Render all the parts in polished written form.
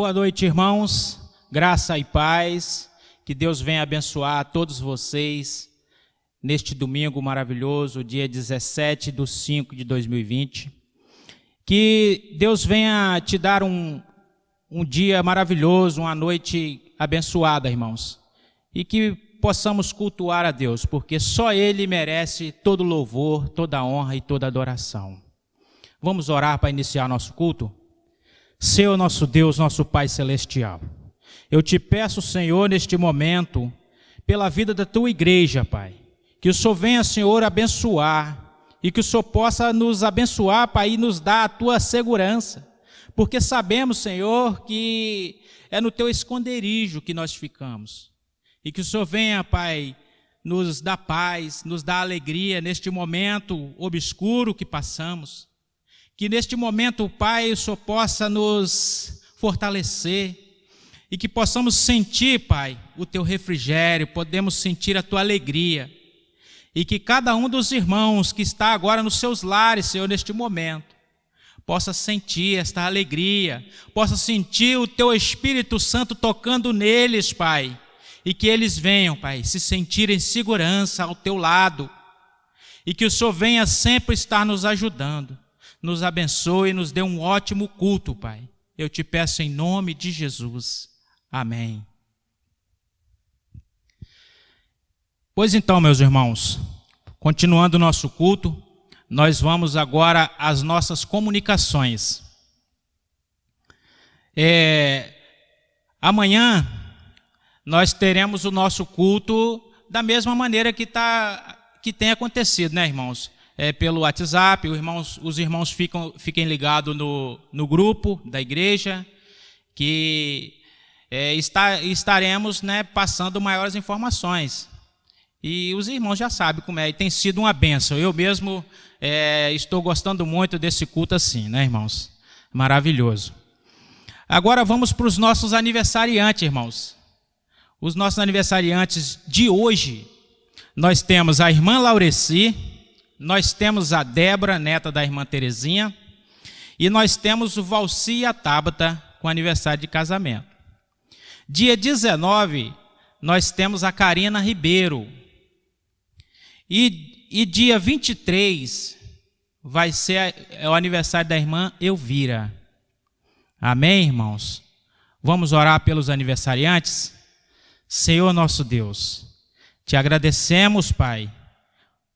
Boa noite, irmãos. Graça e paz. Que Deus venha abençoar a todos vocês neste domingo maravilhoso, dia 17/5/2020. Que Deus venha te dar um dia maravilhoso, uma noite abençoada, irmãos. E que possamos cultuar a Deus, porque só Ele merece todo louvor, toda honra e toda adoração. Vamos orar para iniciar nosso culto? Senhor nosso Deus, nosso Pai Celestial, eu te peço, Senhor, neste momento, pela vida da tua igreja, Pai, que o Senhor venha, Senhor, abençoar, e que o Senhor possa nos abençoar, Pai, e nos dar a tua segurança, porque sabemos, Senhor, que é no teu esconderijo que nós ficamos, e que o Senhor venha, Pai, nos dar paz, nos dar alegria neste momento obscuro que passamos. Que neste momento, Pai, o Senhor possa nos fortalecer e que possamos sentir, Pai, o Teu refrigério, podemos sentir a Tua alegria. E que cada um dos irmãos que está agora nos seus lares, Senhor, neste momento, possa sentir esta alegria, possa sentir o Teu Espírito Santo tocando neles, Pai. E que eles venham, Pai, se sentirem em segurança ao Teu lado. E que o Senhor venha sempre estar nos ajudando. Nos abençoe e nos dê um ótimo culto, Pai. Eu te peço em nome de Jesus. Amém. Pois então, meus irmãos, continuando o nosso culto, nós vamos agora às nossas comunicações. Amanhã nós teremos o nosso culto da mesma maneira que tem acontecido, né, irmãos? Pelo WhatsApp, os irmãos fiquem ligados no grupo da igreja, que estaremos, né, passando maiores informações. E os irmãos já sabem como é, e tem sido uma bênção. Eu mesmo estou gostando muito desse culto assim, né, irmãos? Maravilhoso. Agora vamos para os nossos aniversariantes, irmãos. Os nossos aniversariantes de hoje, nós temos a irmã Laureci, nós temos a Débora, neta da irmã Terezinha, e nós temos o Valci e a Tabata com aniversário de casamento. Dia 19, nós temos a Karina Ribeiro. E dia 23 vai ser o aniversário da irmã Elvira. Amém, irmãos? Vamos orar pelos aniversariantes? Senhor nosso Deus, te agradecemos, Pai,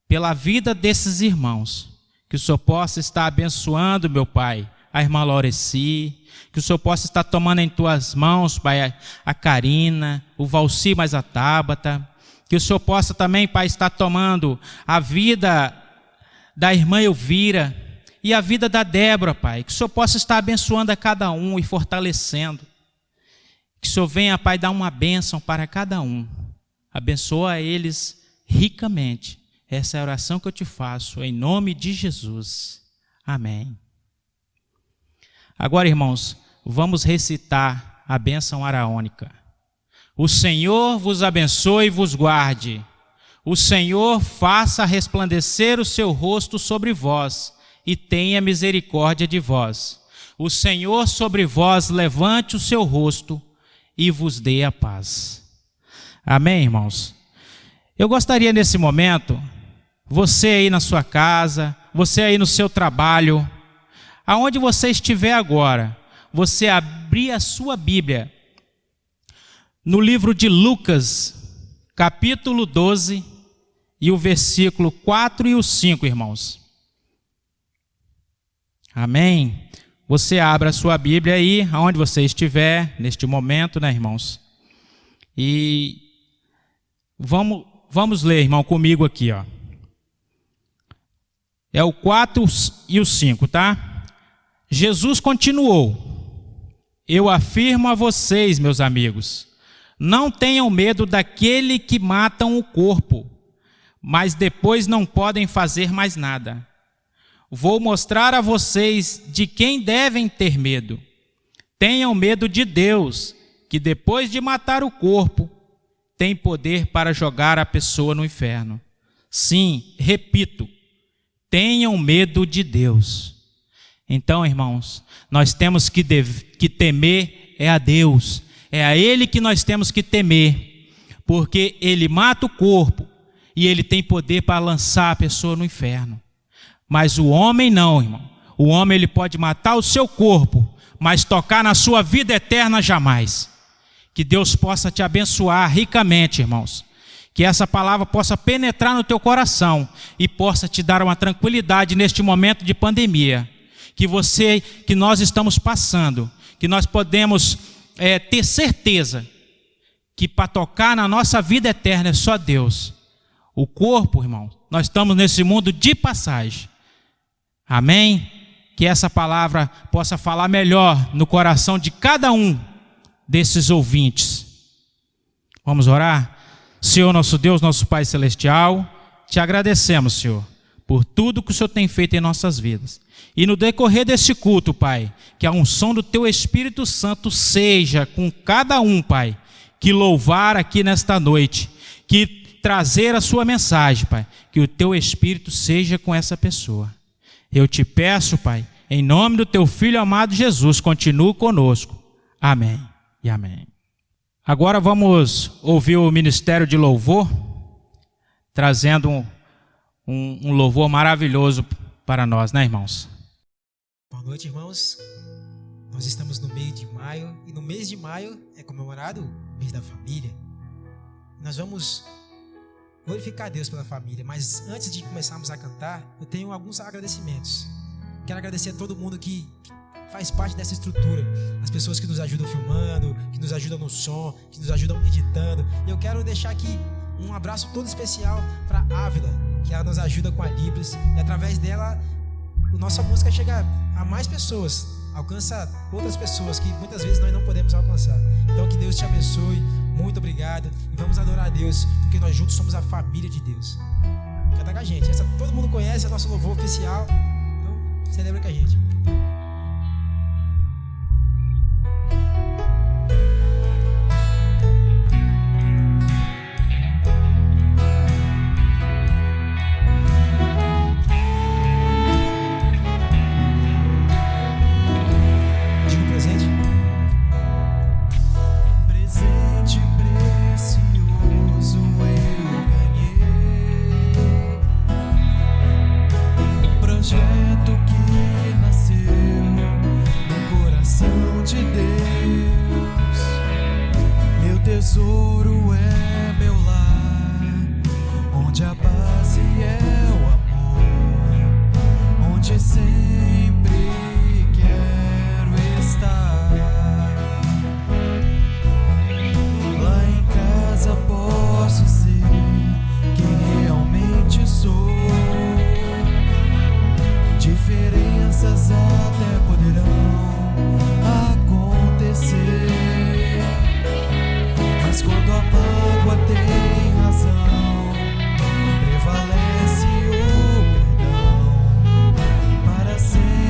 pela vida desses irmãos, que o Senhor possa estar abençoando, meu Pai, a irmã Laureci, que o Senhor possa estar tomando em tuas mãos, Pai, a Karina, o Valci mais a Tabata, que o Senhor possa também, Pai, estar tomando a vida da irmã Elvira e a vida da Débora, Pai, que o Senhor possa estar abençoando a cada um e fortalecendo, que o Senhor venha, Pai, dar uma bênção para cada um, abençoa eles ricamente. Essa é a oração que eu te faço, em nome de Jesus. Amém. Agora, irmãos, vamos recitar a bênção araônica. O Senhor vos abençoe e vos guarde. O Senhor faça resplandecer o seu rosto sobre vós e tenha misericórdia de vós. O Senhor sobre vós levante o seu rosto e vos dê a paz. Amém, irmãos? Eu gostaria nesse momento, você aí na sua casa, você aí no seu trabalho, aonde você estiver agora, você abrir a sua Bíblia no livro de Lucas, capítulo 12, e o versículo 4 e o 5, irmãos. Amém? Você abra a sua Bíblia aí, aonde você estiver, neste momento, né, irmãos? E vamos ler, irmão, comigo aqui, ó. É o 4 e o 5, tá? Jesus continuou: eu afirmo a vocês, meus amigos, não tenham medo daquele que matam o corpo, mas depois não podem fazer mais nada. Vou mostrar a vocês de quem devem ter medo. Tenham medo de Deus, que depois de matar o corpo, tem poder para jogar a pessoa no inferno. Sim, repito, tenham medo de Deus. Então, irmãos, nós temos que temer é a Deus. É a Ele que nós temos que temer, porque Ele mata o corpo e Ele tem poder para lançar a pessoa no inferno. Mas o homem não, irmão. O homem ele pode matar o seu corpo, mas tocar na sua vida eterna jamais. Que Deus possa te abençoar ricamente, irmãos. Que essa palavra possa penetrar no teu coração e possa te dar uma tranquilidade neste momento de pandemia. Que nós estamos passando, que nós podemos ter certeza que para tocar na nossa vida eterna é só Deus. O corpo, irmão, nós estamos nesse mundo de passagem. Amém? Que essa palavra possa falar melhor no coração de cada um desses ouvintes. Vamos orar? Senhor nosso Deus, nosso Pai Celestial, te agradecemos, Senhor, por tudo que o Senhor tem feito em nossas vidas. E no decorrer desse culto, Pai, que a unção do Teu Espírito Santo seja com cada um, Pai, que louvar aqui nesta noite, que trazer a sua mensagem, Pai, que o Teu Espírito seja com essa pessoa. Eu te peço, Pai, em nome do Teu Filho amado Jesus, continue conosco. Amém e amém. Agora vamos ouvir o Ministério de Louvor, trazendo um louvor maravilhoso para nós, né, irmãos? Boa noite, irmãos. Nós estamos no mês de maio, e no mês de maio é comemorado o mês da família. Nós vamos glorificar a Deus pela família, mas antes de começarmos a cantar, eu tenho alguns agradecimentos. Quero agradecer a todo mundo que faz parte dessa estrutura, as pessoas que nos ajudam filmando, que nos ajudam no som, que nos ajudam editando. E eu quero deixar aqui um abraço todo especial para a Ávila, que ela nos ajuda com a Libras, e através dela a nossa música chega a mais pessoas, alcança outras pessoas que muitas vezes nós não podemos alcançar. Então que Deus te abençoe, muito obrigado, e vamos adorar a Deus, porque nós juntos somos a família de Deus. Canta com a gente, essa todo mundo conhece, é nosso louvor oficial, então celebra com a gente. Tesouro é meu lar, onde a base é o amor, onde sempre quero estar. Lá em casa posso ser quem realmente sou. Diferenças até poderão acontecer, mas quando a mágoa tem razão, prevalece o perdão. Para sempre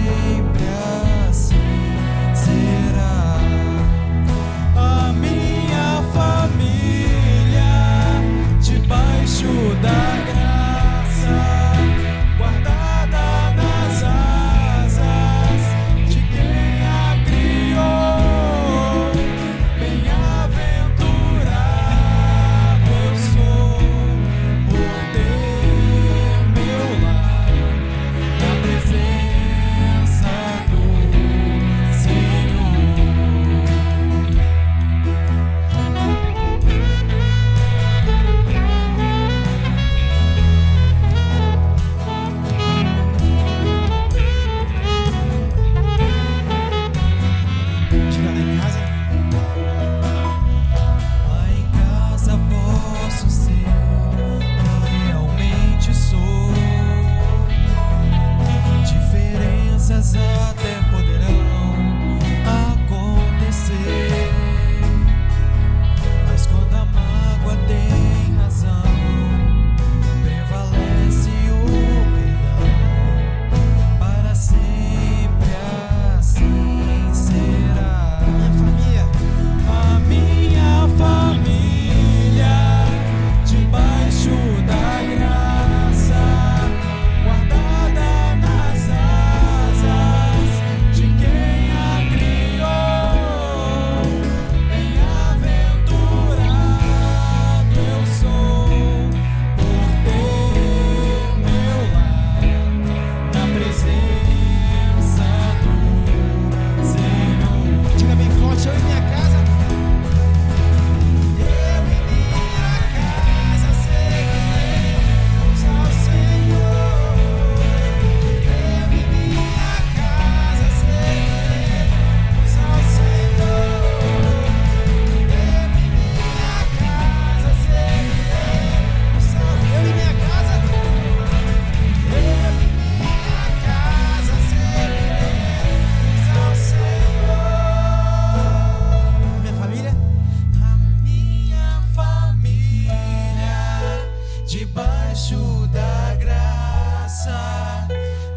debaixo da graça,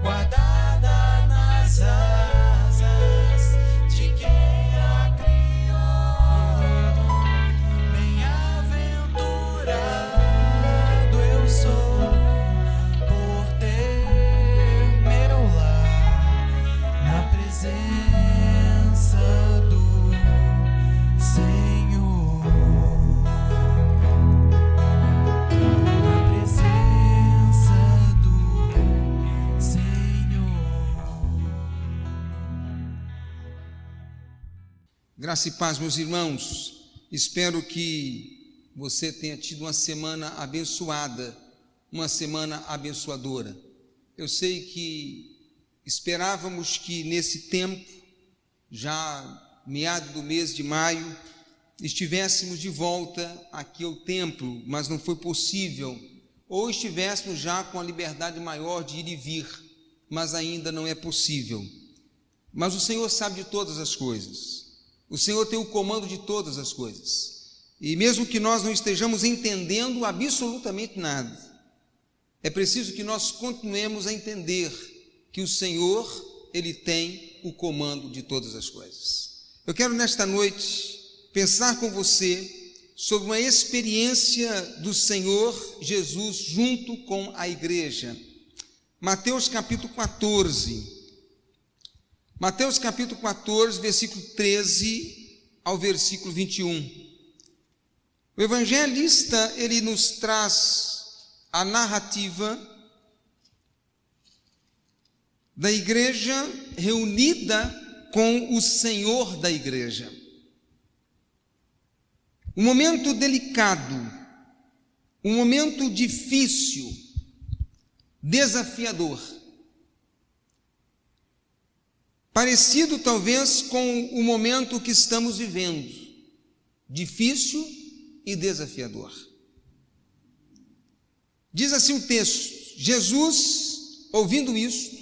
guardada nas asas de quem a criou. Bem-aventurado eu sou por ter meu lar na presença do Senhor. Na presença do Senhor. Graça e paz, meus irmãos. Espero que você tenha tido uma semana abençoada, uma semana abençoadora. Eu sei que esperávamos que nesse tempo, já meado do mês de maio, estivéssemos de volta aqui ao templo, mas não foi possível, ou estivéssemos já com a liberdade maior de ir e vir, mas ainda não é possível. Mas o Senhor sabe de todas as coisas, o Senhor tem o comando de todas as coisas, e mesmo que nós não estejamos entendendo absolutamente nada, é preciso que nós continuemos a entender que o Senhor, Ele tem o comando de todas as coisas. Eu quero nesta noite pensar com você sobre uma experiência do Senhor Jesus junto com a igreja. Mateus capítulo 14. Mateus capítulo 14, versículo 13 ao versículo 21. O evangelista, ele nos traz a narrativa da igreja reunida com o Senhor da igreja. Um momento delicado, um momento difícil, desafiador. Parecido talvez com o momento que estamos vivendo, difícil e desafiador. Diz assim o texto: Jesus, ouvindo isso,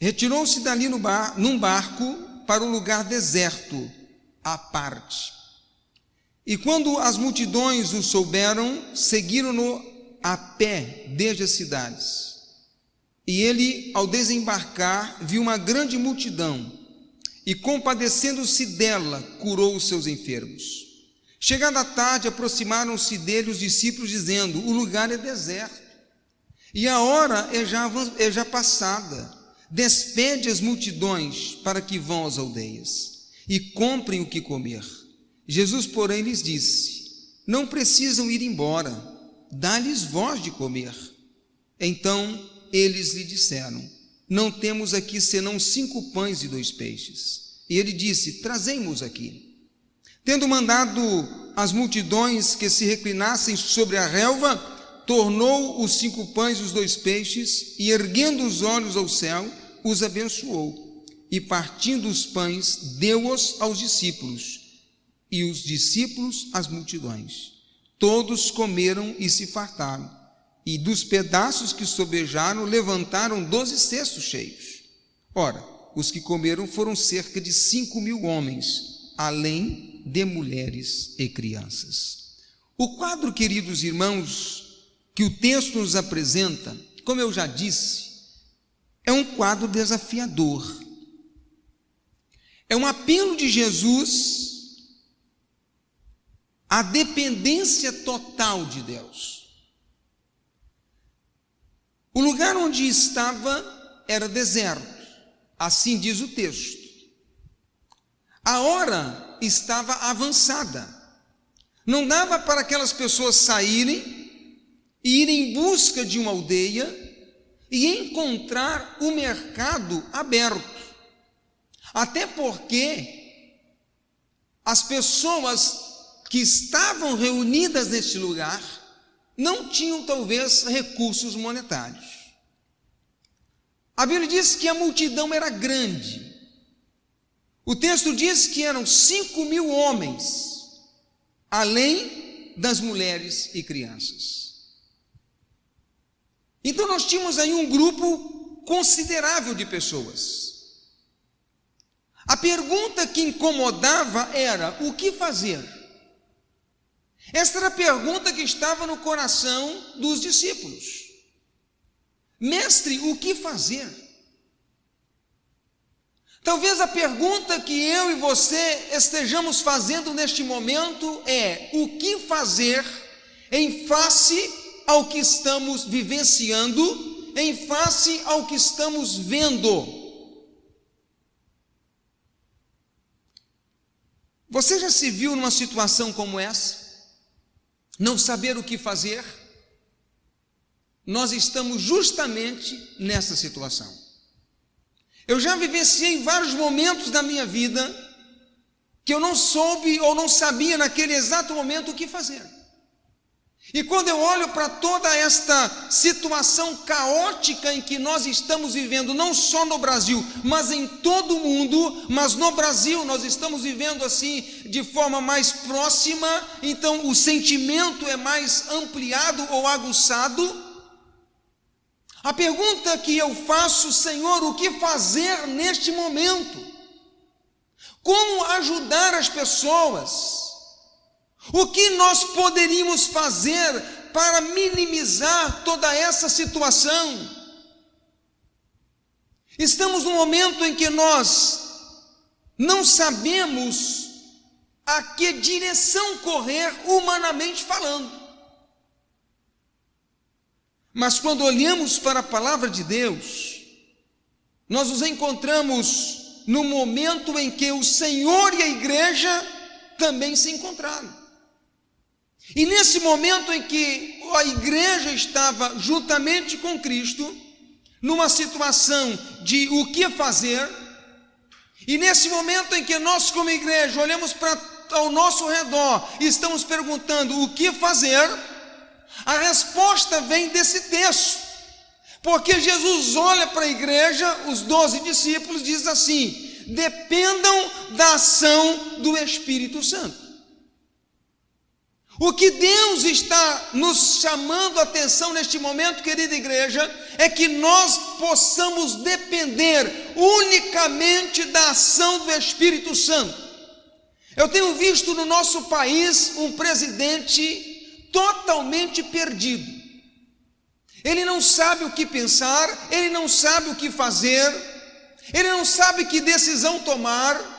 retirou-se dali num barco para um lugar deserto, à parte. E quando as multidões o souberam, seguiram-no a pé desde as cidades. E ele, ao desembarcar, viu uma grande multidão e, compadecendo-se dela, curou os seus enfermos. Chegada a tarde, aproximaram-se dele os discípulos, dizendo: o lugar é deserto e a hora é já passada. Despede as multidões para que vão às aldeias e comprem o que comer. Jesus, porém, lhes disse: não precisam ir embora, dá-lhes vós de comer. Então eles lhe disseram: não temos aqui senão 5 pães e 2 peixes. E ele disse: trazei-mos aqui. Tendo mandado as multidões que se reclinassem sobre a relva, tornou os 5 pães e os 2 peixes, e erguendo os olhos ao céu, os abençoou, e partindo os pães, deu-os aos discípulos, e os discípulos às multidões. Todos comeram e se fartaram, e dos pedaços que sobejaram, levantaram 12 cestos cheios. Ora, os que comeram foram cerca de 5.000 homens, além de mulheres e crianças. O quadro, queridos irmãos, que o texto nos apresenta, como eu já disse, é um quadro desafiador. É um apelo de Jesus à dependência total de Deus. O lugar onde estava era deserto, assim diz o texto. A hora estava avançada. Não dava para aquelas pessoas saírem e irem em busca de uma aldeia e encontrar o mercado aberto. Até porque as pessoas que estavam reunidas neste lugar não tinham talvez recursos monetários. A Bíblia diz que a multidão era grande. O texto diz que eram 5.000 homens, além das mulheres e crianças. Então nós tínhamos aí um grupo considerável de pessoas. A pergunta que incomodava era: o que fazer? Esta era a pergunta que estava no coração dos discípulos. Mestre, o que fazer? Talvez a pergunta que eu e você estejamos fazendo neste momento é: o que fazer em face ao que estamos vivenciando, em face ao que estamos vendo? Você já se viu numa situação como essa? Não saber o que fazer? Nós estamos justamente nessa situação. Eu já vivenciei vários momentos da minha vida que eu não soube ou não sabia naquele exato momento o que fazer. E quando eu olho para toda esta situação caótica em que nós estamos vivendo, não só no Brasil, mas em todo o mundo, mas no Brasil nós estamos vivendo assim de forma mais próxima, então o sentimento é mais ampliado ou aguçado. A pergunta que eu faço: Senhor, o que fazer neste momento? Como ajudar as pessoas? O que nós poderíamos fazer para minimizar toda essa situação? Estamos num momento em que nós não sabemos a que direção correr, humanamente falando. Mas quando olhamos para a palavra de Deus, nós nos encontramos no momento em que o Senhor e a igreja também se encontraram. E nesse momento em que a igreja estava juntamente com Cristo, numa situação de o que fazer, e nesse momento em que nós como igreja olhamos ao nosso redor e estamos perguntando o que fazer, a resposta vem desse texto, porque Jesus olha para a igreja, os 12 discípulos, diz assim: dependam da ação do Espírito Santo. O que Deus está nos chamando a atenção neste momento, querida igreja, é que nós possamos depender unicamente da ação do Espírito Santo. Eu tenho visto no nosso país um presidente totalmente perdido. Ele não sabe o que pensar, ele não sabe o que fazer, ele não sabe que decisão tomar.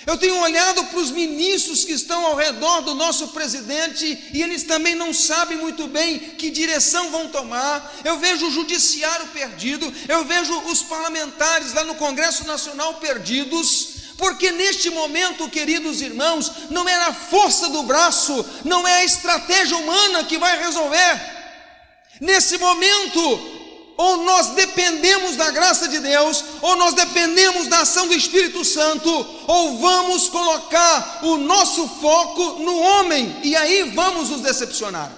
Eu tenho olhado para os ministros que estão ao redor do nosso presidente e eles também não sabem muito bem que direção vão tomar. Eu vejo o judiciário perdido, eu vejo os parlamentares lá no Congresso Nacional perdidos, porque neste momento, queridos irmãos, não é a força do braço, não é a estratégia humana que vai resolver. Nesse momento, ou nós dependemos da graça de Deus, ou nós dependemos da ação do Espírito Santo, ou vamos colocar o nosso foco no homem, e aí vamos nos decepcionar.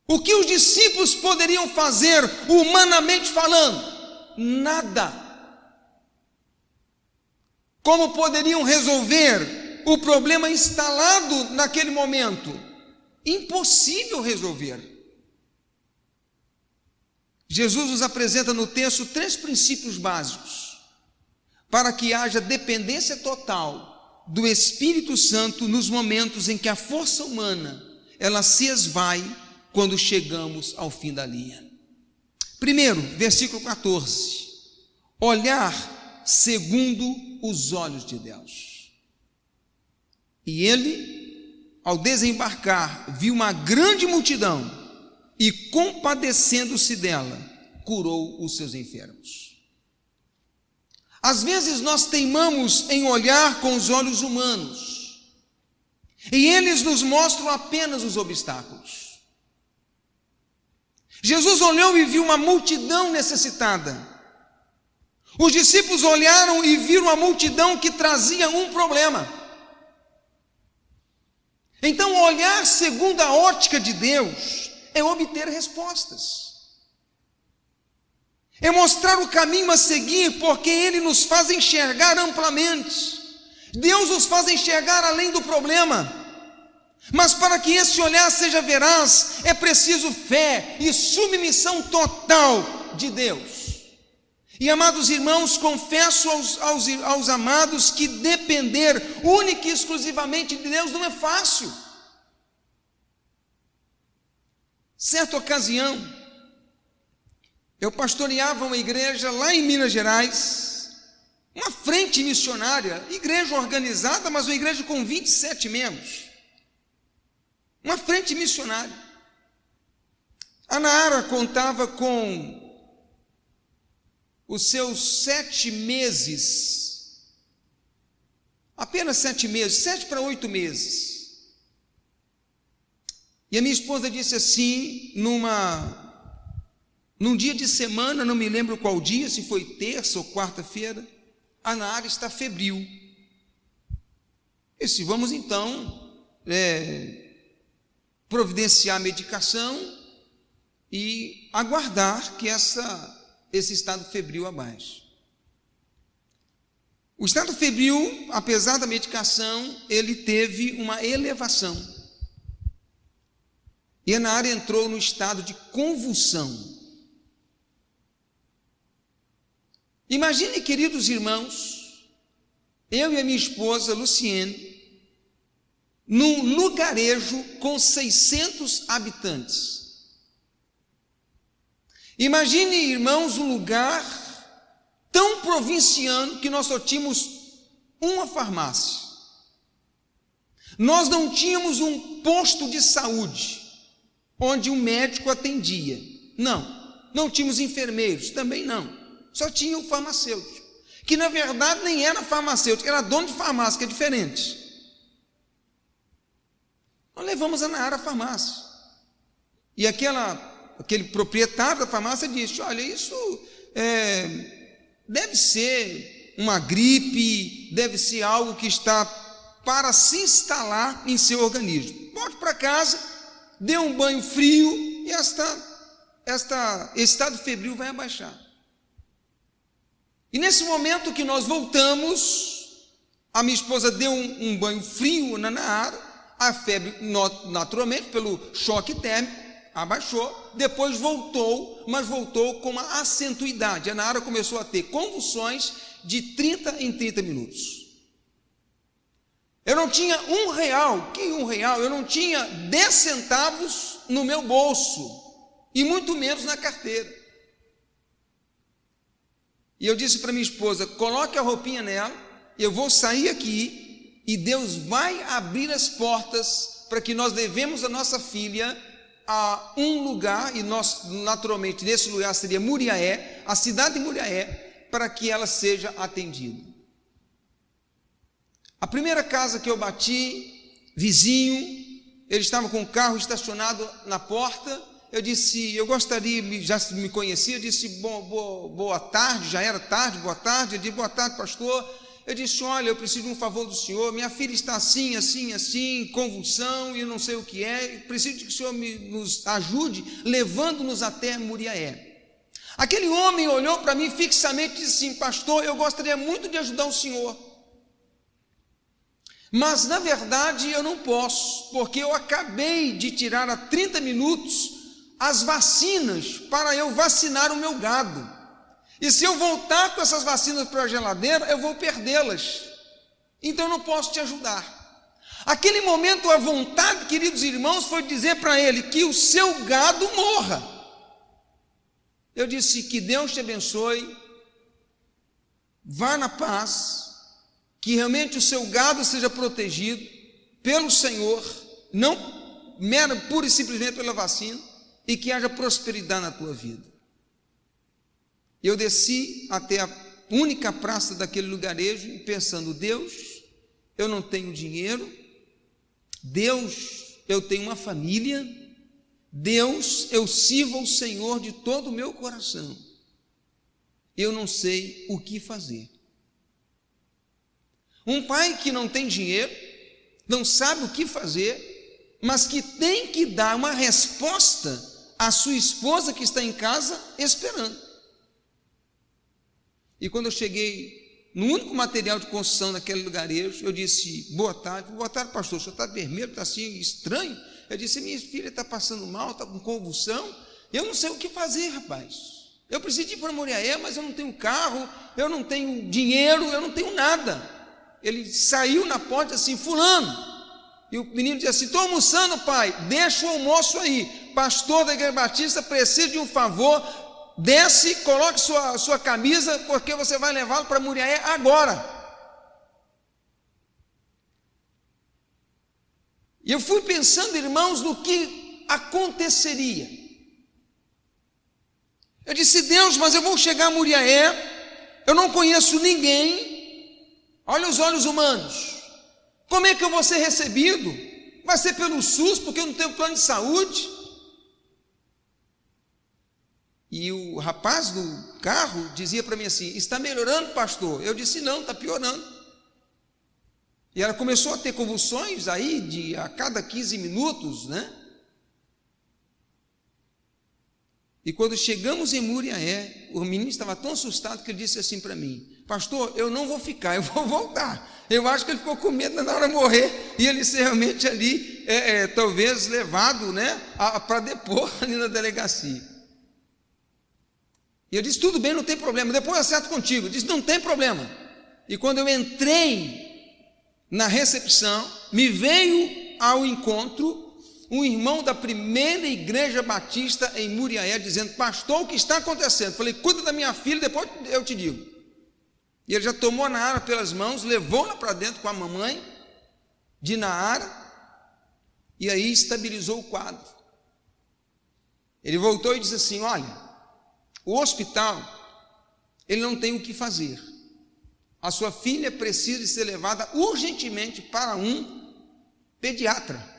O que os discípulos poderiam fazer, humanamente falando? Nada. Como poderiam resolver o problema instalado naquele momento? Impossível resolver. Jesus nos apresenta no texto 3 princípios básicos para que haja dependência total do Espírito Santo nos momentos em que a força humana ela se esvai quando chegamos ao fim da linha. Primeiro, versículo 14: olhar segundo os olhos de Deus. E ele, ao desembarcar, viu uma grande multidão e, compadecendo-se dela, curou os seus enfermos. Às vezes nós teimamos em olhar com os olhos humanos, e eles nos mostram apenas os obstáculos. Jesus olhou e viu uma multidão necessitada. Os discípulos olharam e viram uma multidão que trazia um problema. Então, olhar segundo a ótica de Deus é obter respostas, é mostrar o caminho a seguir, porque Ele nos faz enxergar amplamente. Deus nos faz enxergar além do problema, mas para que esse olhar seja veraz, é preciso fé e submissão total de Deus. E, amados irmãos, confesso aos amados que depender única e exclusivamente de Deus não é fácil. Certa ocasião, eu pastoreava uma igreja lá em Minas Gerais, uma frente missionária, igreja organizada, mas uma igreja com 27 membros. Uma frente missionária. A Nara contava com os seus 7 meses, apenas 7 meses, 7 para 8 meses. E a minha esposa disse assim, num dia de semana, não me lembro qual dia, se foi terça ou quarta-feira, a Nara está febril. E disse, vamos então providenciar a medicação e aguardar que esse estado febril abaixo. O estado febril, apesar da medicação, ele teve uma elevação. E a Nara entrou no estado de convulsão. Imagine, queridos irmãos, eu e a minha esposa, Luciene, num lugarejo com 600 habitantes. Imagine, irmãos, um lugar tão provinciano que nós só tínhamos uma farmácia. Nós não tínhamos um posto de saúde onde um médico atendia. Não tínhamos enfermeiros, também não. Só tinha o farmacêutico, que na verdade nem era farmacêutico, era dono de farmácia, que é diferente. Nós levamos a Nara à farmácia. E aquele proprietário da farmácia disse, olha, isso deve ser uma gripe, deve ser algo que está para se instalar em seu organismo. Volte para casa, dê um banho frio e esse estado febril vai abaixar. E nesse momento que nós voltamos, a minha esposa deu um banho frio na Nara, a febre naturalmente pelo choque térmico abaixou, depois voltou, mas voltou com uma acentuidade. A Nara começou a ter convulsões de 30 em 30 minutos. Eu não tinha R$1, que R$1? Eu não tinha 10 centavos no meu bolso, e muito menos na carteira. E eu disse para minha esposa, coloque a roupinha nela, eu vou sair aqui, e Deus vai abrir as portas para que nós levemos a nossa filha a um lugar, e nós, naturalmente, nesse lugar seria Muriaé, a cidade de Muriaé, para que ela seja atendida. A primeira casa que eu bati, vizinho, ele estava com o carro estacionado na porta, eu disse, eu gostaria, já me conhecia, eu disse, boa tarde, já era tarde, boa tarde, eu disse, boa tarde, pastor. Eu disse, olha, eu preciso de um favor do senhor, minha filha está assim, convulsão, e eu não sei o que é, preciso que o senhor nos ajude, levando-nos até Muriaé. Aquele homem olhou para mim fixamente e disse assim, pastor, eu gostaria muito de ajudar o senhor, mas na verdade eu não posso, porque eu acabei de tirar há 30 minutos as vacinas para eu vacinar o meu gado. E se eu voltar com essas vacinas para a geladeira, eu vou perdê-las. Então eu não posso te ajudar. Aquele momento, a vontade, queridos irmãos, foi dizer para ele que o seu gado morra. Eu disse, que Deus te abençoe, vá na paz, que realmente o seu gado seja protegido pelo Senhor, não pura e simplesmente pela vacina, e que haja prosperidade na tua vida. Eu desci até a única praça daquele lugarejo, pensando, Deus, eu não tenho dinheiro, Deus, eu tenho uma família, Deus, eu sirvo ao Senhor de todo o meu coração, eu não sei o que fazer. Um pai que não tem dinheiro, não sabe o que fazer, mas que tem que dar uma resposta à sua esposa que está em casa esperando. E quando eu cheguei no único material de construção daquele lugarejo, eu disse, boa tarde, pastor, o senhor está vermelho, está assim, estranho? Eu disse, minha filha está passando mal, está com convulsão, eu não sei o que fazer, rapaz. Eu preciso ir para Muriaé, mas eu não tenho carro, eu não tenho dinheiro, eu não tenho nada. Ele saiu na porta assim, fulano. E o menino disse assim, estou almoçando, pai, deixa o almoço aí. Pastor da Igreja Batista precisa de um favor, desce, coloque sua camisa, porque você vai levá-lo para Muriaé agora. E eu fui pensando, irmãos, no que aconteceria. Eu disse, Deus, mas eu vou chegar a Muriaé, eu não conheço ninguém, olha os olhos humanos, como é que eu vou ser recebido? Vai ser pelo SUS, porque eu não tenho plano de saúde? E o rapaz do carro dizia para mim assim, está melhorando, pastor? Eu disse, não, está piorando. E ela começou a ter convulsões aí a cada 15 minutos, né? E quando chegamos em Muriaé, o menino estava tão assustado que ele disse assim para mim, pastor, eu não vou ficar, eu vou voltar. Eu acho que ele ficou com medo na hora de morrer, e ele ser realmente ali, talvez levado, né, para depor ali na delegacia. E eu disse, tudo bem, não tem problema, depois eu acerto contigo. Eu disse, não tem problema. E quando eu entrei na recepção, me veio ao encontro um irmão da primeira igreja batista em Muriaé, dizendo, pastor, o que está acontecendo? Eu falei, cuida da minha filha, depois eu te digo. E ele já tomou a Naara pelas mãos, levou-la para dentro com a mamãe de Naara, e aí estabilizou o quadro. Ele voltou e disse assim, olha, o hospital, ele não tem o que fazer. A sua filha precisa ser levada urgentemente para um pediatra.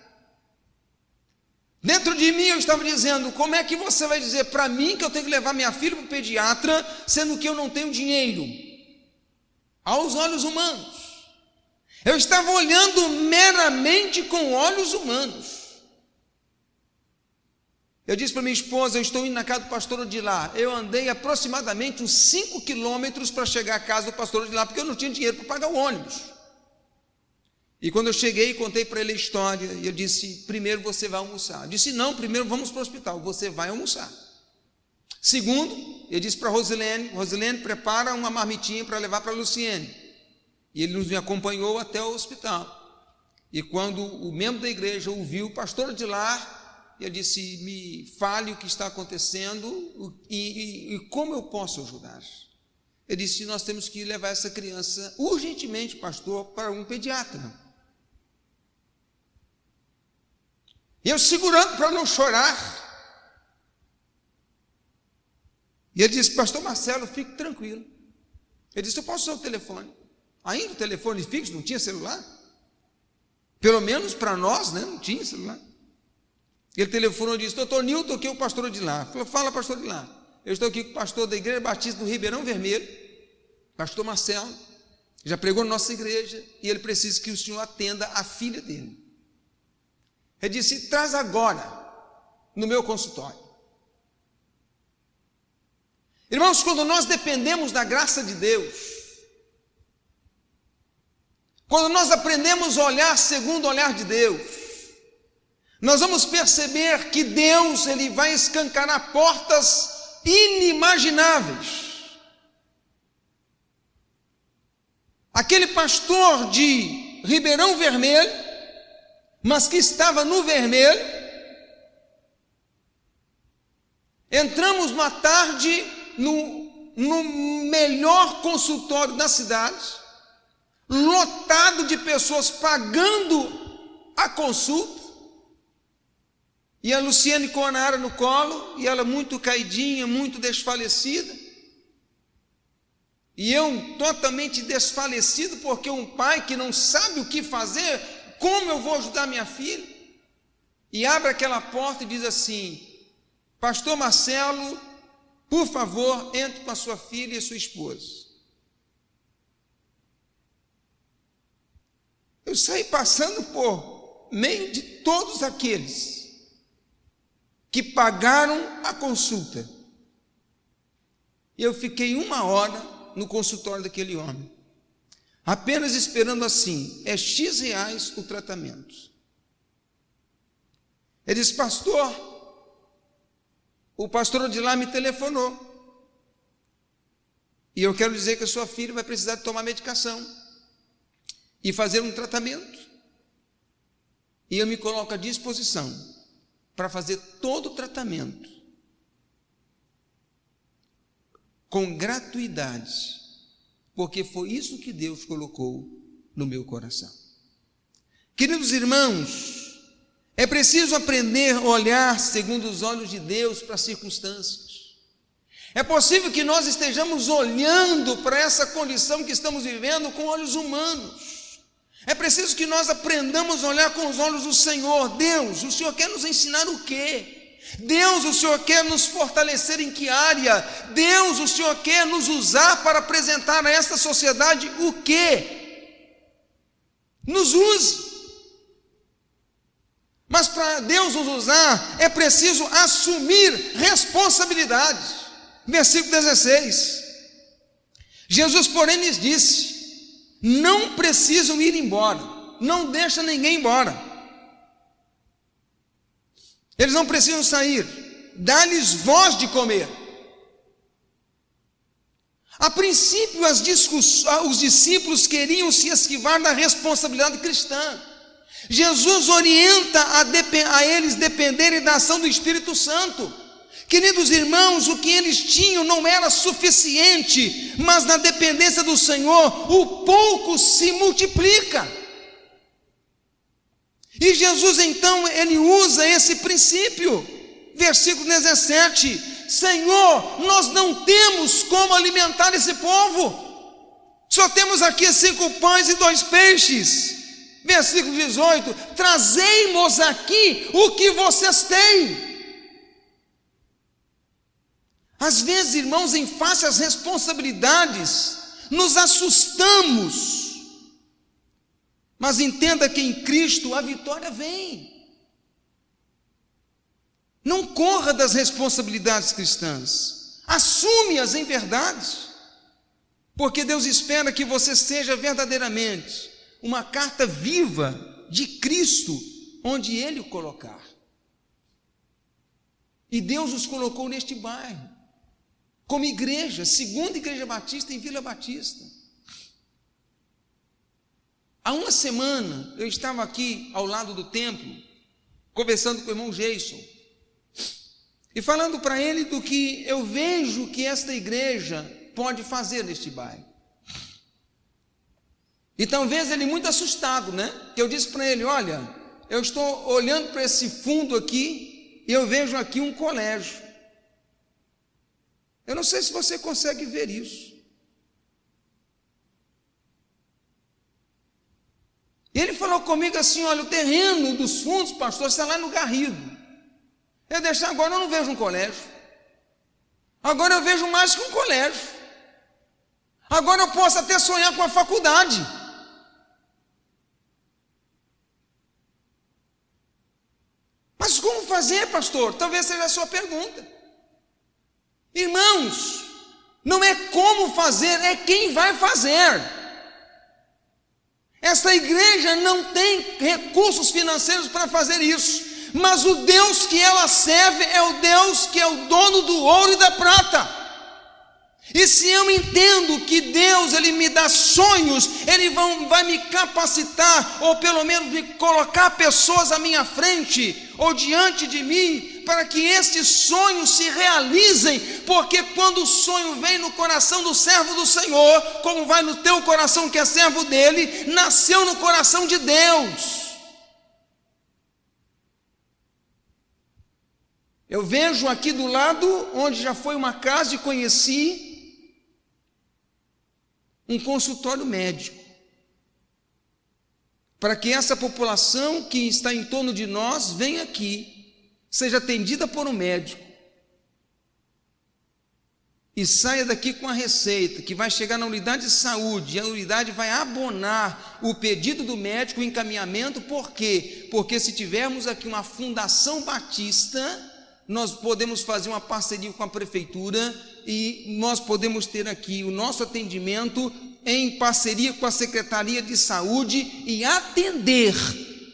Dentro de mim eu estava dizendo, como é que você vai dizer para mim que eu tenho que levar minha filha para o pediatra, sendo que eu não tenho dinheiro? Aos olhos humanos. Eu estava olhando meramente com olhos humanos. Eu disse para minha esposa, eu estou indo na casa do pastor Odilá. Eu andei aproximadamente uns 5 quilômetros para chegar à casa do pastor Odilá, porque eu não tinha dinheiro para pagar o ônibus. E quando eu cheguei, contei para ele a história, e eu disse, primeiro você vai almoçar. Eu disse, não, primeiro vamos para o hospital, você vai almoçar. Segundo, eu disse para Rosilene, prepara uma marmitinha para levar para a Luciene. E ele nos acompanhou até o hospital. E quando o membro da igreja ouviu o pastor de lá, eu disse, me fale o que está acontecendo e como eu posso ajudar. Ele disse, nós temos que levar essa criança urgentemente, pastor, para um pediatra. E eu segurando para não chorar. E ele disse, pastor Marcelo, fique tranquilo. Ele disse, eu posso usar o telefone. Ainda o telefone fixo, não tinha celular. Pelo menos para nós, né, não tinha celular. Ele telefonou e disse, doutor Nilton, aqui é o pastor de lá. Falou, fala pastor de lá. Eu estou aqui com o pastor da Igreja Batista do Ribeirão Vermelho, pastor Marcelo, já pregou na nossa igreja, e ele precisa que o senhor atenda a filha dele. Ele disse, traz agora no meu consultório. Irmãos, quando nós dependemos da graça de Deus, quando nós aprendemos a olhar segundo o olhar de Deus, nós vamos perceber que Deus, ele vai escancarar portas inimagináveis. Aquele pastor de Ribeirão Vermelho, mas que estava no vermelho, entramos uma tarde no melhor consultório da cidade, lotado de pessoas pagando a consulta, e a Luciene com a Naara no colo, e ela muito caidinha, muito desfalecida, e eu totalmente desfalecido, porque um pai que não sabe o que fazer, como eu vou ajudar minha filha? E abre aquela porta e diz assim, pastor Marcelo, por favor, entre com a sua filha e a sua esposa. Eu saí passando por meio de todos aqueles que pagaram a consulta. E eu fiquei 1 hora no consultório daquele homem, apenas esperando assim, é X reais o tratamento. Ele disse, pastor, o pastor de lá me telefonou, E eu quero dizer que a sua filha vai precisar de tomar medicação e fazer um tratamento. E eu me coloco à disposição para fazer todo o tratamento com gratuidade, porque foi isso que Deus colocou no meu coração. Queridos irmãos, é preciso aprender a olhar segundo os olhos de Deus para as circunstâncias. É possível que nós estejamos olhando para essa condição que estamos vivendo com olhos humanos. É preciso que nós aprendamos a olhar com os olhos do Senhor. Deus, o Senhor quer nos ensinar o quê? Deus, o Senhor quer nos fortalecer em que área? Deus, o Senhor quer nos usar para apresentar a esta sociedade o quê? Nos use. Mas para Deus nos usar, é preciso assumir responsabilidade. Versículo 16. Jesus, porém, lhes disse: não precisam ir embora, não deixa ninguém embora. Eles não precisam sair, dá-lhes vós de comer. A princípio, os discípulos queriam se esquivar da responsabilidade cristã. Jesus orienta a eles dependerem da ação do Espírito Santo. Queridos irmãos, o que eles tinham não era suficiente, mas na dependência do Senhor, o pouco se multiplica. E Jesus então, ele usa esse princípio. Versículo 17: Senhor, nós não temos como alimentar esse povo, só temos aqui 5 pães e 2 peixes. Versículo 18: trazei-nos aqui o que vocês têm. Às vezes, irmãos, em face às responsabilidades, nos assustamos. Mas entenda que em Cristo a vitória vem. Não corra das responsabilidades cristãs. Assume-as em verdade. Porque Deus espera que você seja verdadeiramente uma carta viva de Cristo, onde Ele o colocar. E Deus os colocou neste bairro, como igreja, segunda igreja batista em Vila Batista. Há uma semana, eu estava aqui ao lado do templo, conversando com o irmão Jason, e falando para ele do que eu vejo que esta igreja pode fazer neste bairro. E talvez ele muito assustado, né? Que eu disse para ele: olha, eu estou olhando para esse fundo aqui, e eu vejo aqui um colégio. Eu não sei se você consegue ver isso. Ele falou comigo assim: olha, o terreno dos fundos, pastor, está lá no Garrido. Eu deixo agora, eu não vejo um colégio. Agora eu vejo mais que um colégio. Agora eu posso até sonhar com a faculdade. Mas como fazer, pastor? Talvez seja a sua pergunta. Irmãos, não é como fazer, é quem vai fazer. Esta igreja não tem recursos financeiros para fazer isso, mas o Deus que ela serve é o Deus que é o dono do ouro e da prata. E se eu entendo que Deus, Ele me dá sonhos, Ele vai me capacitar, ou pelo menos me colocar pessoas à minha frente, ou diante de mim, para que estes sonhos se realizem, porque quando o sonho vem no coração do servo do Senhor, como vai no teu coração que é servo dele, nasceu no coração de Deus. Eu vejo aqui do lado, onde já foi uma casa, e conheci um consultório médico, para que essa população que está em torno de nós venha aqui, seja atendida por um médico e saia daqui com a receita, que vai chegar na unidade de saúde, e a unidade vai abonar o pedido do médico, o encaminhamento. Por quê? Porque se tivermos aqui uma fundação batista, nós podemos fazer uma parceria com a prefeitura e nós podemos ter aqui o nosso atendimento em parceria com a Secretaria de Saúde e atender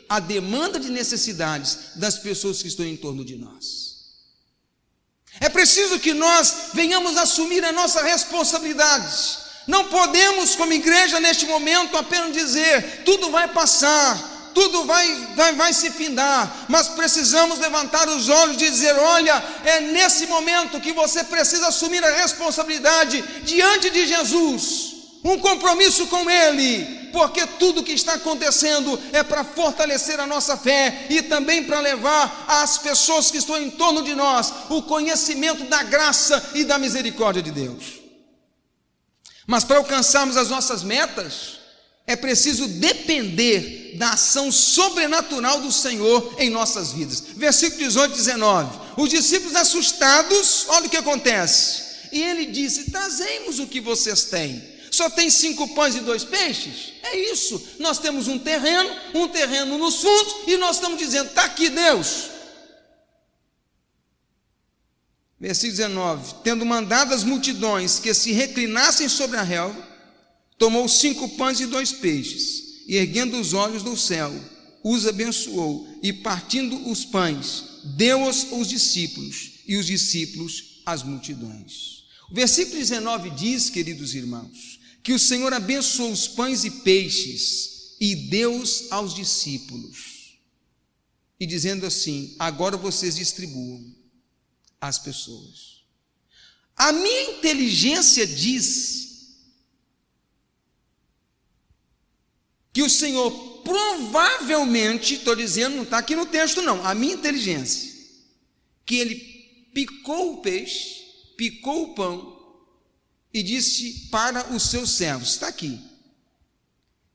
a demanda de necessidades das pessoas que estão em torno de nós. É preciso que nós venhamos assumir a nossa responsabilidade. Não podemos, como igreja, neste momento, apenas dizer: tudo vai passar, tudo vai se findar, mas precisamos levantar os olhos e dizer: olha, é nesse momento que você precisa assumir a responsabilidade diante de Jesus, um compromisso com Ele, porque tudo que está acontecendo é para fortalecer a nossa fé e também para levar às pessoas que estão em torno de nós o conhecimento da graça e da misericórdia de Deus. Mas para alcançarmos as nossas metas, é preciso depender da ação sobrenatural do Senhor em nossas vidas. Versículo 18 e 19. Os discípulos assustados, olha o que acontece. E ele disse: trazemos o que vocês têm. Só tem 5 pães e 2 peixes? É isso. Nós temos um terreno nos fundos, e nós estamos dizendo: está aqui, Deus. Versículo 19. Tendo mandado as multidões que se reclinassem sobre a relva, tomou 5 pães e 2 peixes, e erguendo os olhos do céu, os abençoou, e partindo os pães, deu-os aos discípulos, e os discípulos às multidões. O versículo 19 diz, queridos irmãos, que o Senhor abençoou os pães e peixes, e deu-os aos discípulos, e dizendo assim: agora vocês distribuam às pessoas. A minha inteligência diz que o Senhor provavelmente, estou dizendo, não está aqui no texto não, a minha inteligência, que ele picou o peixe, picou o pão e disse para os seus servos: está aqui.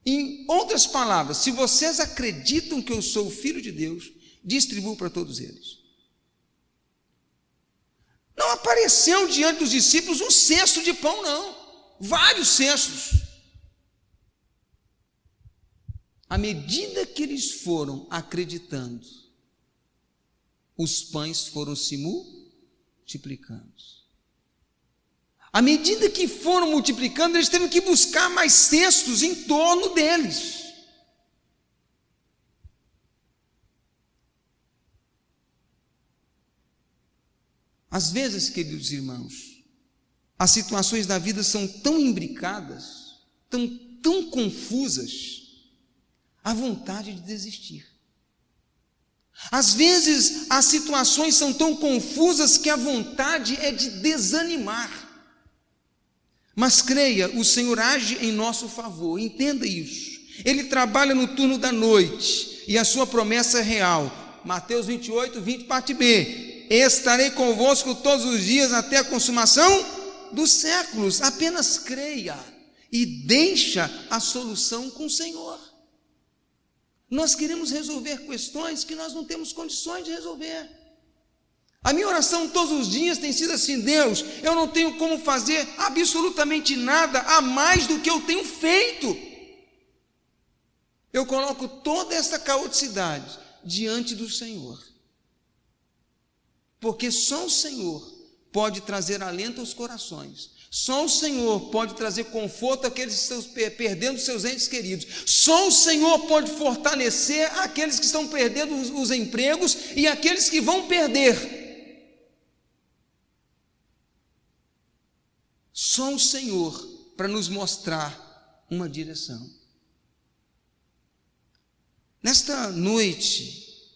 Em outras palavras, se vocês acreditam que eu sou o Filho de Deus, distribuam para todos eles. Não apareceu diante dos discípulos um cesto de pão, não, vários cestos. À medida que eles foram acreditando, os pães foram se multiplicando. À medida que foram multiplicando, eles tiveram que buscar mais cestos em torno deles. Às vezes, queridos irmãos, as situações da vida são tão imbricadas, tão confusas, a vontade de desistir. Às vezes as situações são tão confusas que a vontade é de desanimar. Mas creia, o Senhor age em nosso favor, entenda isso. Ele trabalha no turno da noite e a sua promessa é real. Mateus 28, 20, parte B. Estarei convosco todos os dias até a consumação dos séculos. Apenas creia e deixa a solução com o Senhor. Nós queremos resolver questões que nós não temos condições de resolver. A minha oração todos os dias tem sido assim: Deus, eu não tenho como fazer absolutamente nada a mais do que eu tenho feito. Eu coloco toda essa caoticidade diante do Senhor, porque só o Senhor pode trazer alento aos corações. Só o Senhor pode trazer conforto àqueles que estão perdendo seus entes queridos. Só o Senhor pode fortalecer aqueles que estão perdendo os empregos e aqueles que vão perder. Só o Senhor para nos mostrar uma direção. Nesta noite,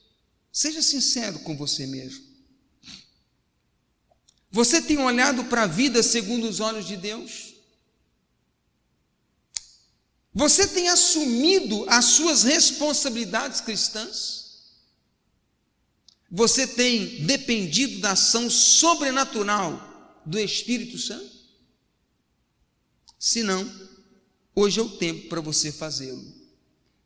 seja sincero com você mesmo. Você tem olhado para a vida segundo os olhos de Deus? Você tem assumido as suas responsabilidades cristãs? Você tem dependido da ação sobrenatural do Espírito Santo? Se não, hoje é o tempo para você fazê-lo.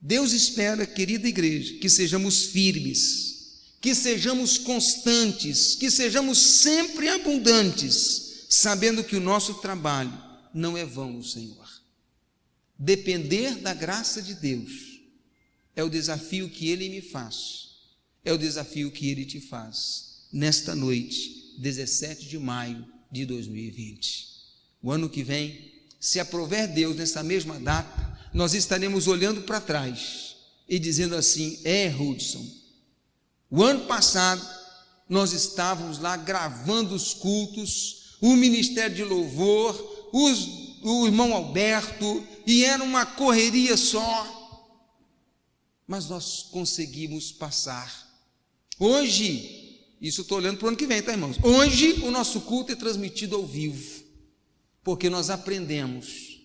Deus espera, querida igreja, que sejamos firmes, que sejamos constantes, que sejamos sempre abundantes, sabendo que o nosso trabalho não é vão no Senhor. Depender da graça de Deus é o desafio que Ele me faz, é o desafio que Ele te faz, nesta noite, 17 de maio de 2020. O ano que vem, se aprover Deus, nessa mesma data, nós estaremos olhando para trás e dizendo assim: Hudson, o ano passado nós estávamos lá gravando os cultos, o ministério de louvor, o irmão Alberto, e era uma correria só, mas nós conseguimos passar. Hoje, isso eu estou olhando para o ano que vem, tá, irmãos? Hoje o nosso culto é transmitido ao vivo, porque nós aprendemos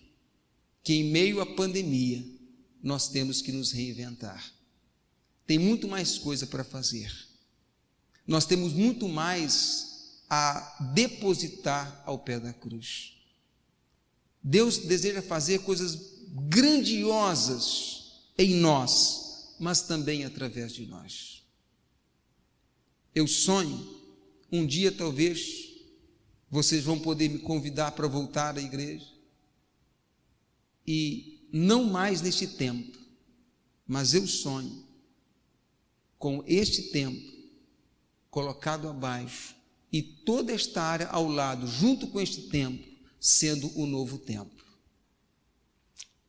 que em meio à pandemia nós temos que nos reinventar. Tem muito mais coisa para fazer. Nós temos muito mais a depositar ao pé da cruz. Deus deseja fazer coisas grandiosas em nós, mas também através de nós. Eu sonho, um dia talvez, vocês vão poder me convidar para voltar à igreja, e não mais neste tempo, mas eu sonho com este tempo colocado abaixo e toda esta área ao lado, junto com este tempo, sendo o novo tempo.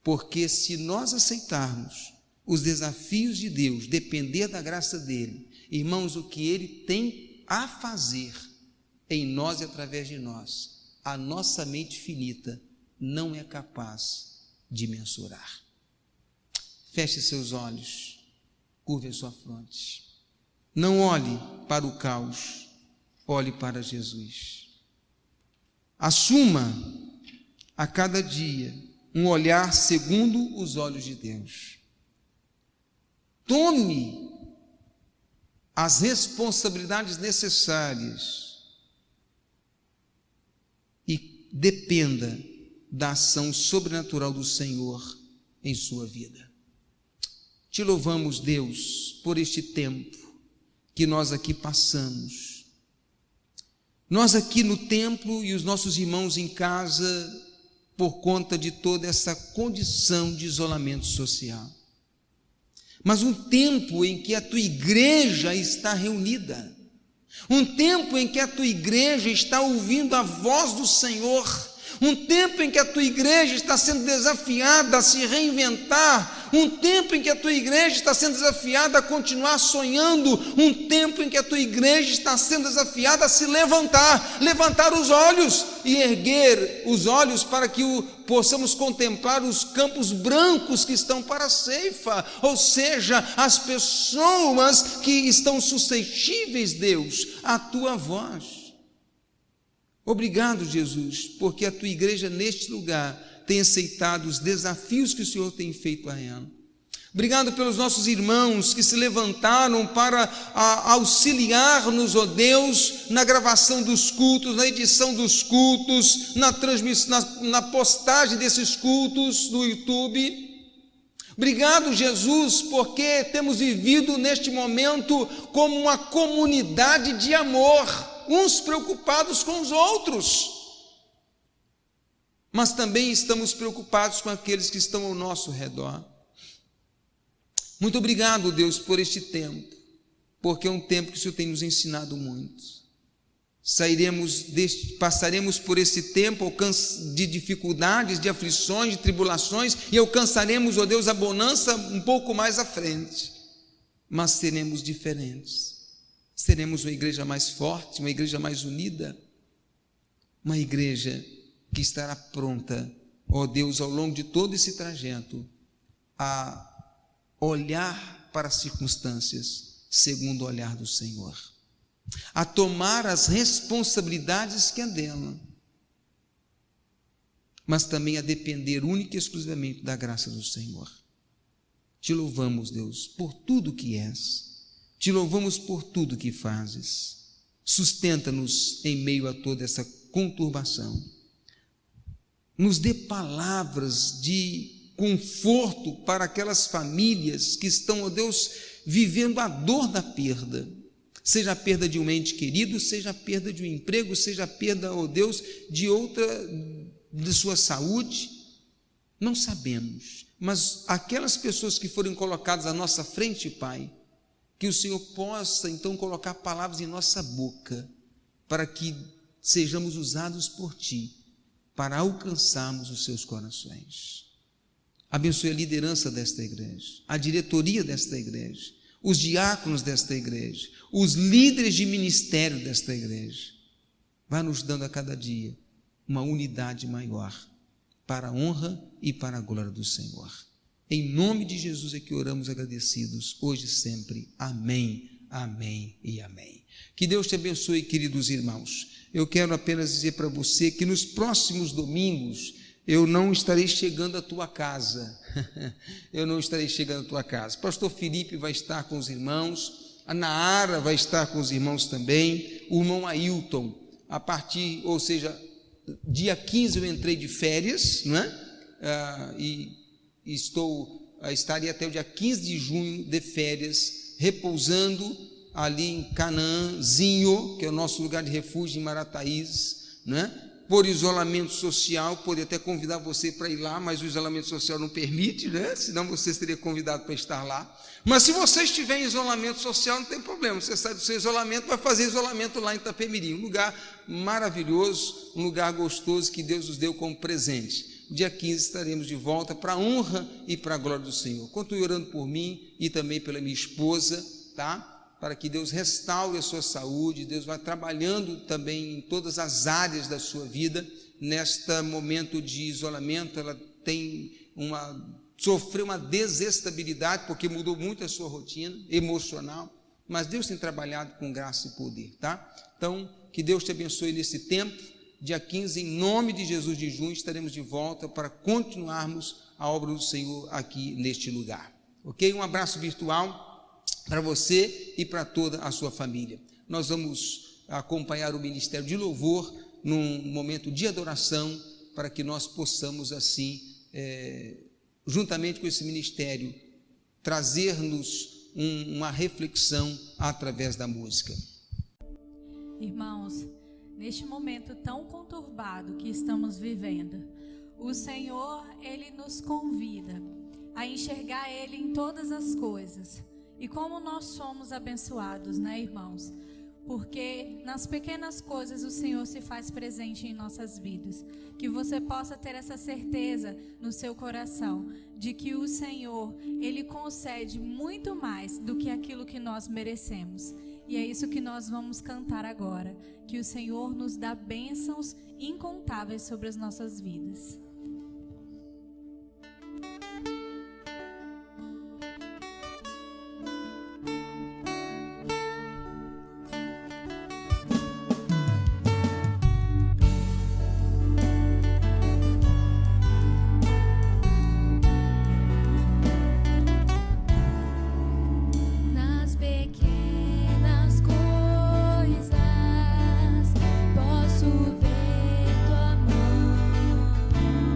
Porque se nós aceitarmos os desafios de Deus, depender da graça dele, irmãos, o que ele tem a fazer em nós e através de nós, a nossa mente finita não é capaz de mensurar. Feche seus olhos, curve a sua fronte. Não olhe para o caos, olhe para Jesus. Assuma a cada dia um olhar segundo os olhos de Deus. Tome as responsabilidades necessárias e dependa da ação sobrenatural do Senhor em sua vida. Te louvamos, Deus, por este tempo que nós aqui passamos. Nós aqui no templo e os nossos irmãos em casa, por conta de toda essa condição de isolamento social. Mas um tempo em que a tua igreja está reunida, um tempo em que a tua igreja está ouvindo a voz do Senhor, um tempo em que a tua igreja está sendo desafiada a se reinventar, um tempo em que a tua igreja está sendo desafiada a continuar sonhando, um tempo em que a tua igreja está sendo desafiada a se levantar os olhos e erguer os olhos para que possamos contemplar os campos brancos que estão para a ceifa, ou seja, as pessoas que estão suscetíveis, Deus, à tua voz. Obrigado, Jesus, porque a tua igreja neste lugar tem aceitado os desafios que o Senhor tem feito a ela. Obrigado pelos nossos irmãos que se levantaram para auxiliar-nos, ó Deus, na gravação dos cultos, na edição dos cultos, na transmissão, na postagem desses cultos no YouTube. Obrigado, Jesus, porque temos vivido neste momento como uma comunidade de amor, uns preocupados com os outros, mas também estamos preocupados com aqueles que estão ao nosso redor. Muito obrigado, Deus, por este tempo, porque é um tempo que o Senhor tem nos ensinado muito. Passaremos por esse tempo de dificuldades, de aflições, de tribulações, e alcançaremos, ó Deus, a bonança um pouco mais à frente, mas seremos diferentes. Seremos uma igreja mais forte, uma igreja mais unida, uma igreja que estará pronta, ó Deus, ao longo de todo esse trajeto, a olhar para as circunstâncias segundo o olhar do Senhor, a tomar as responsabilidades que é dela, mas também a depender única e exclusivamente da graça do Senhor. Te louvamos, Deus, por tudo que és. Te louvamos por tudo que fazes. Sustenta-nos em meio a toda essa conturbação. Nos dê palavras de conforto para aquelas famílias que estão, ó Deus, vivendo a dor da perda. Seja a perda de um ente querido, seja a perda de um emprego, seja a perda, ó Deus, de sua saúde. Não sabemos, mas aquelas pessoas que forem colocadas à nossa frente, Pai, que o Senhor possa então colocar palavras em nossa boca, para que sejamos usados por Ti, para alcançarmos os seus corações. Abençoe a liderança desta igreja, a diretoria desta igreja, os diáconos desta igreja, os líderes de ministério desta igreja. Vai nos dando a cada dia uma unidade maior para a honra e para a glória do Senhor. Em nome de Jesus é que oramos agradecidos, hoje e sempre. Amém, amém e amém. Que Deus te abençoe, queridos irmãos. Eu quero apenas dizer para você que nos próximos domingos eu não estarei chegando à tua casa. Eu não estarei chegando à tua casa. Pastor Felipe vai estar com os irmãos, a Naara vai estar com os irmãos também, o irmão Ailton, dia 15 eu entrei de férias, não é? Estarei até o dia 15 de junho de férias, repousando ali em Canaãzinho, que é o nosso lugar de refúgio em Marataízes, né? Por isolamento social, poderia até convidar você para ir lá, mas o isolamento social não permite, né? Senão você seria convidado para estar lá. Mas se você estiver em isolamento social, não tem problema, você sai do seu isolamento, vai fazer isolamento lá em Itapemirim, um lugar maravilhoso, um lugar gostoso que Deus nos deu como presente. Dia 15 estaremos de volta para a honra e para a glória do Senhor. Continue orando por mim e também pela minha esposa, tá? Para que Deus restaure a sua saúde, Deus vai trabalhando também em todas as áreas da sua vida. Neste momento de isolamento, ela sofreu uma desestabilidade, porque mudou muito a sua rotina emocional, mas Deus tem trabalhado com graça e poder, tá? Então, que Deus te abençoe nesse tempo. Dia 15, em nome de Jesus de junho, estaremos de volta para continuarmos a obra do Senhor aqui neste lugar. Ok? Um abraço virtual para você e para toda a sua família. Nós vamos acompanhar o ministério de louvor num momento de adoração, para que nós possamos assim, juntamente com esse ministério, trazer-nos uma reflexão através da música. Irmãos, neste momento tão conturbado que estamos vivendo, o Senhor, Ele nos convida a enxergar Ele em todas as coisas. E como nós somos abençoados, né, irmãos? Porque nas pequenas coisas o Senhor se faz presente em nossas vidas. Que você possa ter essa certeza no seu coração de que o Senhor, Ele concede muito mais do que aquilo que nós merecemos. E é isso que nós vamos cantar agora. Que o Senhor nos dá bênçãos incontáveis sobre as nossas vidas. Posso ver tua mão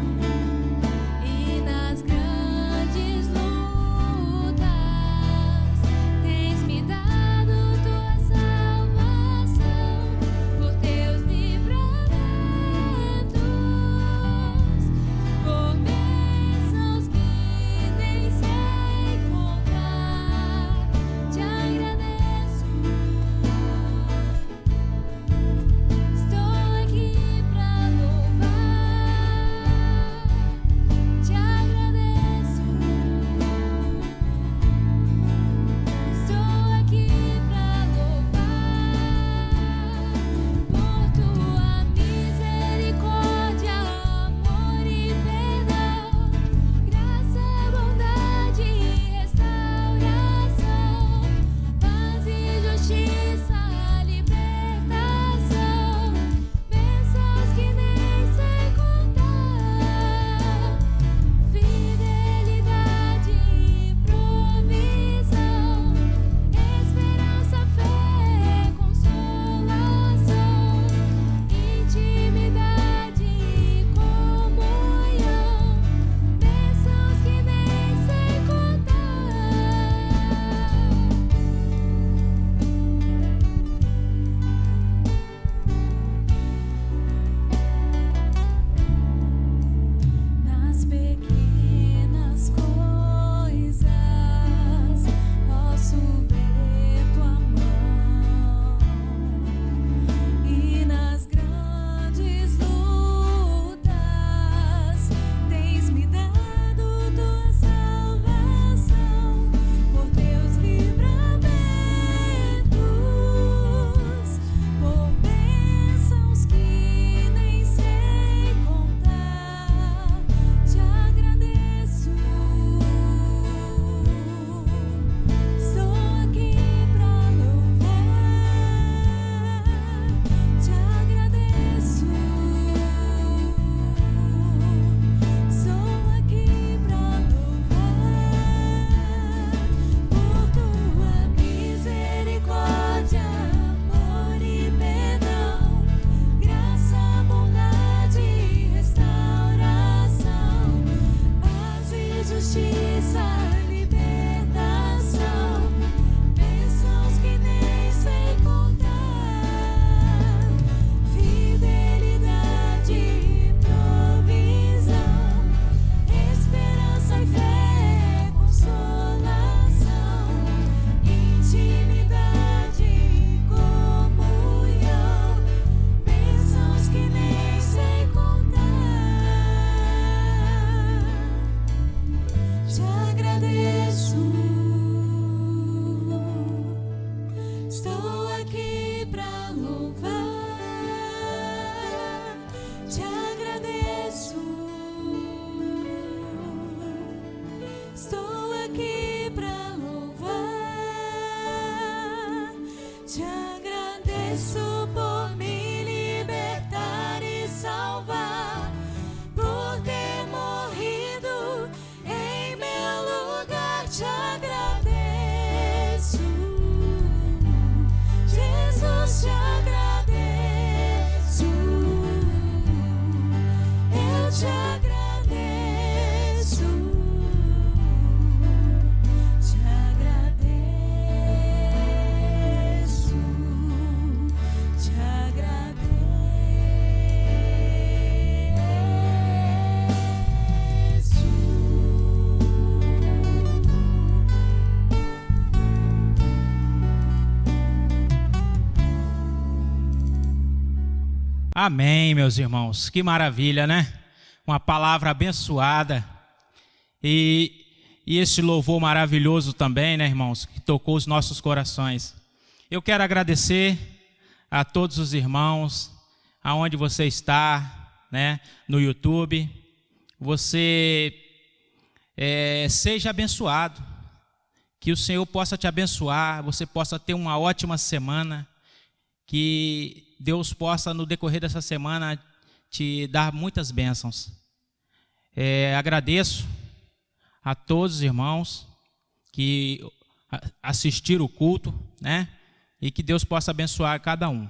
Estou aqui pra louvar, te agradeço. Estou aqui pra louvar, te agradeço por me libertar e salvar, por ter morrido em meu lugar. Te agradeço, Jesus, te agradeço. Eu te agradeço, te agradeço, te Amém, meus irmãos. Que maravilha, né? Uma palavra abençoada. E esse louvor maravilhoso também, né, irmãos? Que tocou os nossos corações. Eu quero agradecer a todos os irmãos, aonde você está, né? No YouTube. Você seja abençoado. Que o Senhor possa te abençoar. Você possa ter uma ótima semana. Que Deus possa, no decorrer dessa semana, te dar muitas bênçãos. Agradeço a todos os irmãos que assistiram o culto, né? E que Deus possa abençoar cada um.